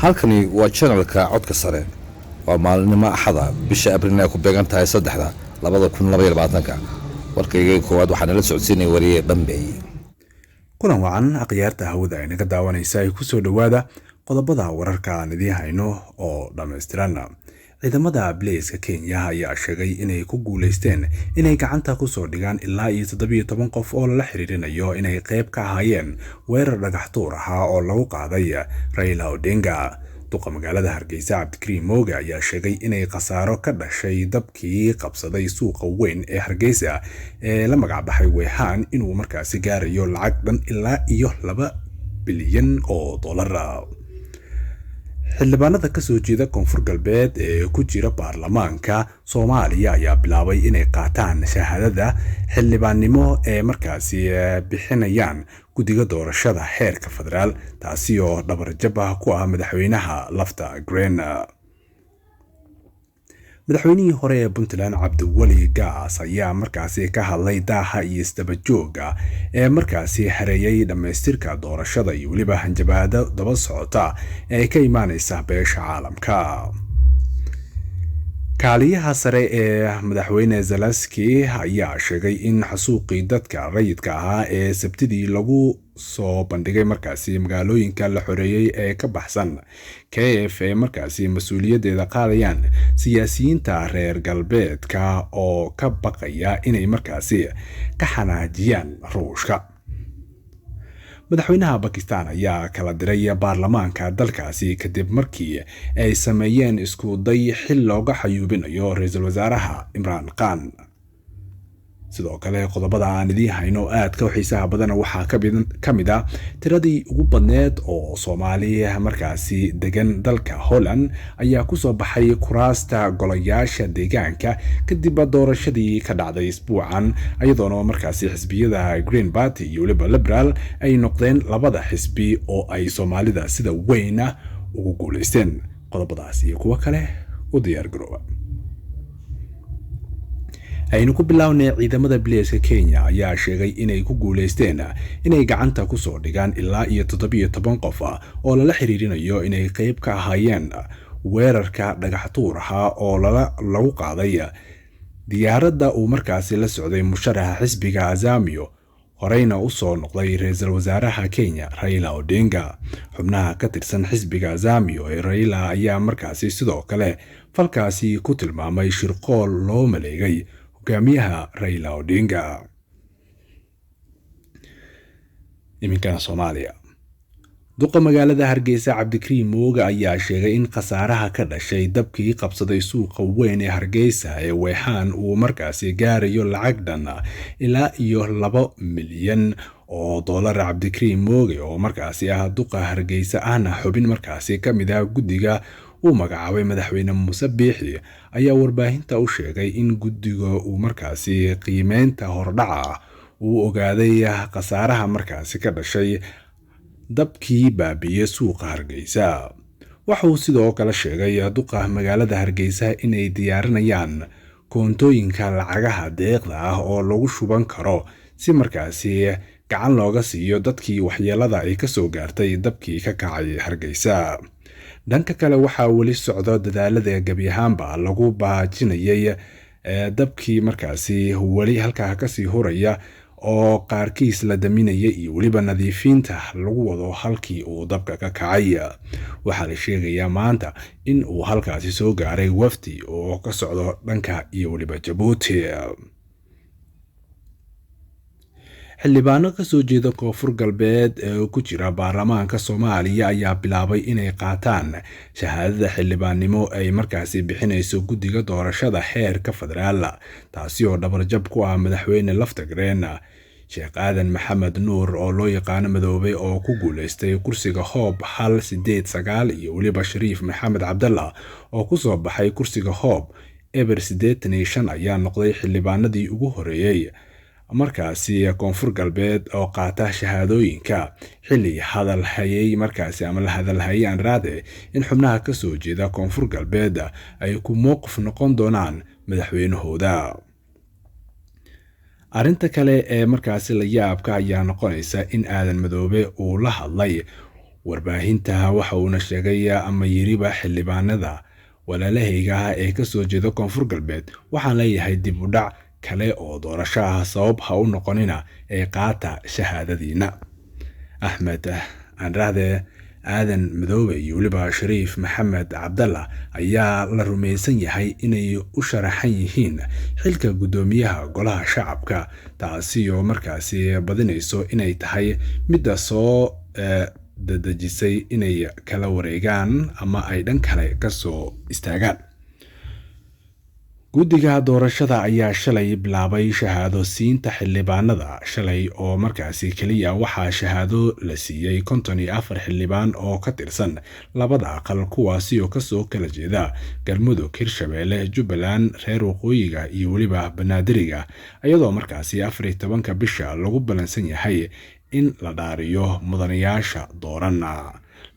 halkani waa channelka codka sare. waa maalinimo axada bisha abriil ay ku beegan tahay 3/2022 warkayga koowaad waxaan la socodsiinay wariye Dambey. kulan wacan akhyaarta hawada ay naga daawanaysa ay ku soo dhawaada qodobada wararka aan idin hayno oo dhameystiran. ciidamada Blaze Kenya ayaa sheegay inay ku guuleysteen inay gacanta ku soo dhigaan ilaa 17 qof oo la xiriirinayo inay qayb ka ahaayeen weerar dhagax tuur ah oo lagu qaaday Raila Odinga. duqa magaalada Hargeysa Cabdikariim Mooge ayaa sheegay inay khasaaro ka dhashay dabkii qabsaday suuqa weyn ee Hargeysa ee la magac baxay Weehaan inuu markaasi gaarayo lacag dhan ilaa 2 bilyan oo dollar. xildhibaanada ka soo jeeda koonfur galbeed ee ku jira baarlamaanka Soomaaliya ayaa bilaabay inay qaataan shahaadada xildhibaannimo ee markaasi bixinayaan guddiga doorashada heerka federaal, taasi oo dhabarjab ku ah madaxweynaha lafta Green. madaxweynihii hore ee Puntland Cabdiweli Gaas ayaa markaasi ka hadlay daaha iyo isdabajooga ee markaasi hareeyay dhamaystirka doorashada iyo weliba hanjabaado daba socota ee ka imaanaysa beesha caalamka. kaaliyaha sare ee madaxweyne Zelensky ayaa sheegay in xasuuqii dadka rayidka ahaa ee Sabtidii lagu soo bandhigay markaasi magaalooyinka la xoreeyay ee ka baxsan Kiev ee markaasi mas'uuliyadeeda qaadayaan siyaasiyiinta reer galbeedka oo ka baqaya inay markaasi ka xanaajiyaan Ruushka. madaxweynaha Pakistan ayaa kala diray baarlamaanka dalkaasi kadib markii ay sameeyeen isku day xil looga xayuubinayo ra'iisul wasaaraha Imran Khan. sidoo kale qodobada aan idin hayno aad ka xiisaha badan waxaa ka mid ah tiradii ugu badneed oo Soomaaliya markaasi degan dalka Holland ayaa ku soo baxay kuraasta golayaasha deegaanka kadib doorashadii ka dhacday isbuucan, iyadoo markaasi xisbiyada Green Party iyo Liberal ay noqdeen labada xisbi oo ay Soomaalida sida weyn ugu guuleysteen. qodobadaas iyo kuwa kale u diyaar garooba. aynu ku bilownay ciidamada Blaze Kenya ayaa sheegay inay ku guuleysteen inay gacanta ku soo dhigaan ilaa 17 qof oo la xiriirinayo inay qayb ka ahaayeen weerarka dhagax tuur ah oo lagu qaaday diyaaradda uu markaasi la socday musharaxa xisbiga Azamio horeyna u soo noqday ra'iisul wasaaraha Kenya Raila Odinga. xubnaha ka tirsan xisbiga Azamio ee Raila ayaa markaasi sidoo kale falkaasi ku tilmaamay shirqool loo maleegay hogaamiyaha Raila Odinga. iminkana Soomaaliya. duqa magaalada Hargeysa Cabdikariim Mooge ayaa sheegay in khasaaraha ka dhashay dabkii qabsaday suuqa weyn ee Hargeysa ee Weehaan uu markaasi gaarayo lacag dhan ilaa 2 milyan oo dollar. Cabdikariim Mooge oo markaasi ah duqa Hargeysa ahna xubin markaasi ka mid ah guddiga uu magacaabay madaxweyne Muuse Biixi ayaa warbaahinta u sheegay in guddiga uu markaasi qiimeynta hordhaca uu ogaaday khasaaraha markaasi ka dhashay dabkii baabiye suuqa Hargeysa. waxa uu sidoo kale sheegay duqa magaalada Hargeysa inay diyaarinayaan koontooyinka lacagaha deeqda ah oo lagu shuban karo si markaasi gacan looga siiyo dadkii waxyeelada ay ka soo gaartay dabkii ka kacay Hargeysa. dhanka kale waxaa weli socdo dadaalada gabi ahaanba lagu baajinayay dabkii markaasi weli halkaa ka sii horaya oo qaarkiis la daminaya iyo weliba nadiifinta lagu wado halkii uu dabka ka kacay. waxaa la sheegayaa maanta in uu halkaasi soo gaaray wafdi oo ka socdo dhanka iyo weliba Jabuuti. xildhibaano ka soo jeeda koonfur galbeed ee ku jira baarlamaanka Soomaaliya ayaa bilaabay inay qaataan shahaadada xildhibaannimo ay markaasi bixinayso guddiga doorashada heerka federaal, taasi oo dhabarjab ku ah madaxweyne lafta Green. Sheekh Aadan Maxamed Nuur oo loo yaqaan Madoobe oo ku guuleystay kursiga Hoob 189 iyo weliba Shariif Maxamed Cabdalla oo ku soo baxay kursiga Hoob eber 85 ayaa noqday xildhibaanadii ugu horeeyay markaasi koonfur galbeed oo qaata shahaadooyinka xilli hadal hayay markaasi ama la hadal hayaan raade in xubnaha ka soo jeeda koonfur galbeed ay ku mowqif noqon doonaan madaxweynahooda. arinta kale ee markaasi la yaabka ayaa noqonaysa in Aadan Madoobe uu la hadlay warbaahinta waxa uuna sheegay ama yiriba xildhibaanada walaalahayga ee ka soo jeeda koonfur galbeed waxaan leeyahay dib u dhac kale oo doorasho ah sabab ha u noqonina ee qaata shahaadadiina. Axmed aadan madoobe iyo weliba shariif maxamed cabdalla ayaa la rumaysan yahay inay u sharaxan yihiin xilka guddoomiyaha golaha shacabka, taasi oo markaasi badinayso inay tahay midda soo dadejisay inay kala wareegaan ama ay dhan kale ka soo istaagaan. guddiga doorashada ayaa shalay bilaabay shahaado siinta xildhibaanada shalay oo markaasi keliya waxaa shahaado la siiyey 54 xildhibaan oo ka tirsan labada aqal, kuwaasi oo kasoo kala jeeda galmudug, hirshabeelle, jubbaland, reer waqooyiga iyo weliba banaadiriga, iyadoo markaasi 14 bisha lagu balansan yahay in la dhaariyo mudanayaasha doorana.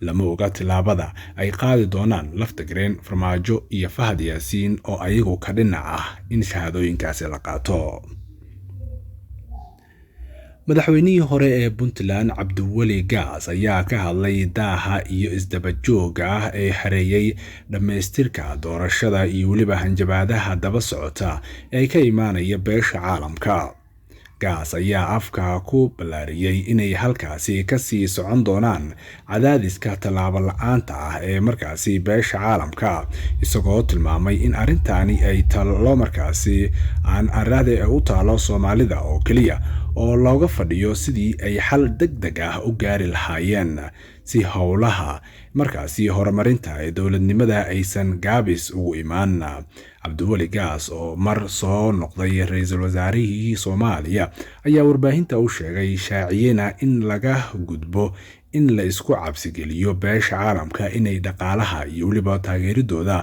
lama oga tilaabada ay qaadi doonaan Laftagreen, Farmaajo iyo Fahad Yaasiin oo ayagu ka dhinac ah in shahaadooyinkaasi la qaato. madaxweynihii hore ee Puntland Cabdiweli Gaas ayaa ka hadlay daaha iyo isdabajooga ah ee xareeyay dhammaystirka doorashada iyo weliba hanjabaadaha daba socota ee ka imaanaya beesha caalamka. Gaas ayaa afka ku balaariyay inay halkaasi ka sii socon doonaan cadaadiska tallaabo la'aanta ah ee markaasi beesha caalamka, isagoo tilmaamay in arrintani ay talo markaasi aan arade u taalo Soomaalida oo kaliya oo looga fadhiyo sidii ay xal degdeg ah u gaari lahaayeen si howlaha markaasi horumarinta ee dowladnimada aysan gaabis ugu imaan. Cabdiweli Gaas oo mar soo noqday ra'iisul wasaarihii Soomaaliya ayaa warbaahinta u sheegay shaaciyena in laga gudbo in la isku cabsi geliyo beesha caalamka inay dhaqaalaha iyo weliba taageeridooda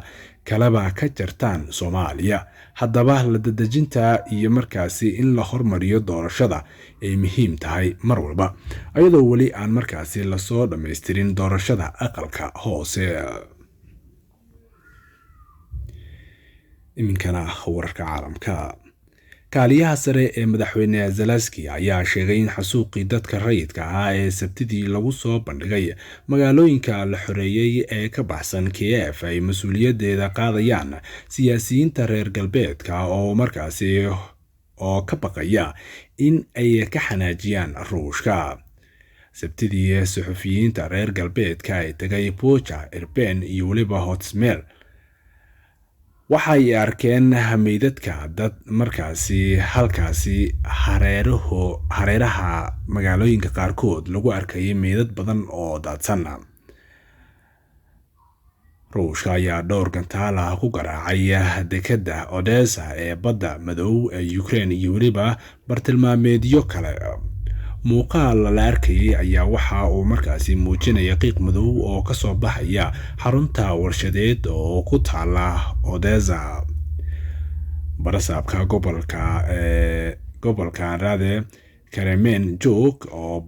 kalaba ka jartaan Soomaaliya. Haddaba la dadejinta iyo markaasi in la hormariyo doorashada ay muhiim tahay mar walba, iyadoo weli aan markaasi la soo dhammaystirin doorashada aqalka hoose. iminkana wararka caalamka. kaaliyaha sare ee madaxweyne Zelensky ayaa sheegay in xasuuqii dadka rayidka ah ee Sabtidii lagu soo bandhigay magaalooyinka la xoreeyay ee ka baxsan Kiev ay mas'uuliyadeeda qaadayaan siyaasiyiinta reer galbeedka oo markaasi oo ka baqaya in ay ka xanaajiyaan Ruushka. Sabtidii suxufiyiinta reer galbeedka ay tagay Bucha, Irpin iyo weliba Hotmail waxay arkeen meydadka dad markaasi halkaasi hareeraha magaalooyinka qaarkood lagu arkayay meydad badan oo daadsan. Ruushka ayaa dhowr gantaal ku garaacay dekedda Odessa ee badda madow ee Ukraine iyo weliba bartilmaameedyo kale. muuqaal la arkayay ayaa waxa uu markaasi muujinaya qiiq madow oo ka soo baxaya xarunta warshadeed oo ku taala Odessa. barasaabka gobolka Rade Karemen Joog oo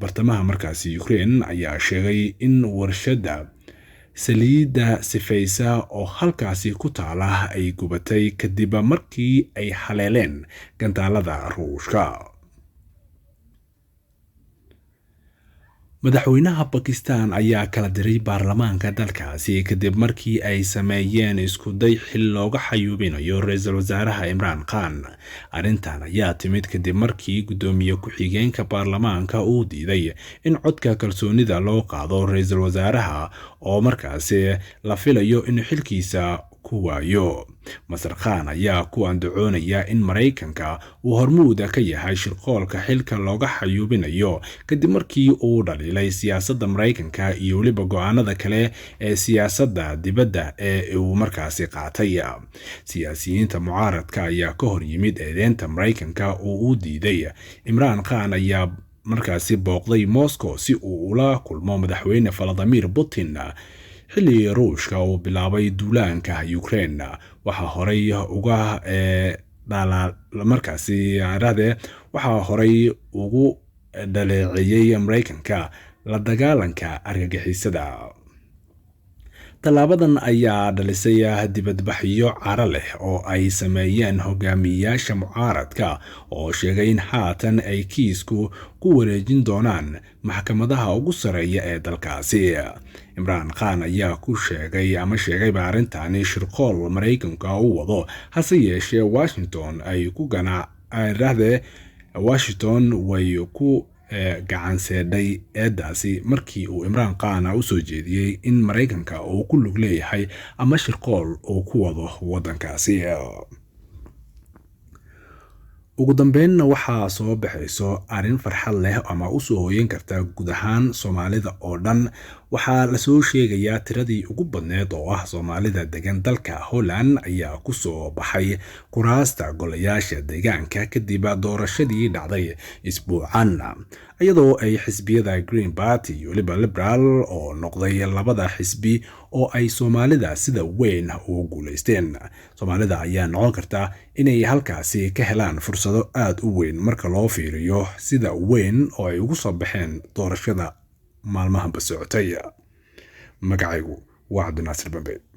bartamaha markaasi Ukraine ayaa sheegay in warshada saliidda sifaysa oo halkaasi ku taala ay gubatay kadib markii ay haleeleen gantaalada Ruushka. madaxweynaha Pakistan ayaa kala diray baarlamaanka dalkaasi kadib markii ay sameeyeen isku day xil looga xayuubinayo ra'iisul wasaaraha Imran Khan. arrintan ayaa timid kadib markii gudoomiye ku-xigeenka baarlamaanka uu diiday in codka kalsoonida loo qaado ra'iisul wasaaraha oo markaasi la filayo in xilkiisa ku waayo. Masar Khan ayaa ku andacoonaya in Mareykanka uu hormuud ka yahay shirqoolka xilka looga xayuubinayo kadib markii uu dhaliilay siyaasadda Mareykanka iyo weliba go'aanada kale ee siyaasadda dibadda ee uu markaasi qaatay. siyaasiyiinta mucaaradka ayaa ka hor yimid eedeynta Mareykanka oo uu diiday. Imran Khan ayaa markaasi booqday Moscow si uu ula kulmo madaxweyne Vladimir Putin xilli Ruushka uu bilaabay duulaanka Ukraine. waxaa horey uga dhaleeceeyay Mareykanka la dagaalanka argagixisada. tallaabadan ayaa dhalisay dibadbaxyo caro leh oo ay sameeyeen hogaamiyayaasha mucaaradka oo sheegay in haatan ay kiisku ku wareejin doonaan maxkamadaha ugu sarreeya ee dalkaasi. Imraan Khan ayaa ku sheegayba arrintani shirqool Maraykanka u wado, hase yeeshee Washington way ku gacan seedhay eedaasi markii uu Imraan Khan u soo jeediyey in Maraykanka uu ku lug leeyahay ama shirqool uu ku wado waddankaasi. ugu dambeynna waxaa soo baxayso arrin farxad leh ama u soo hooyan karta guud ahaan Soomaalida oo dhan. waxaa la soo sheegayaa tiradii ugu badneed oo ah Soomaalida degan dalka Holland ayaa ku soo baxay kuraasta golayaasha deegaanka kadib doorashadii dhacday isbuucan, iyadoo ay xisbiyada Green Party iyo Liberal oo noqday labada xisbi oo ay Soomaalida sida weyn ugu guuleysteen. Soomaalida ayaa noqon karta inay halkaasi ka helaan fursado aad u weyn marka loo fiiriyo sida weyn oo ay ugu soo baxeen doorashada maalmahan socotay. Magacaygu waa Cabdinaasir Bambe.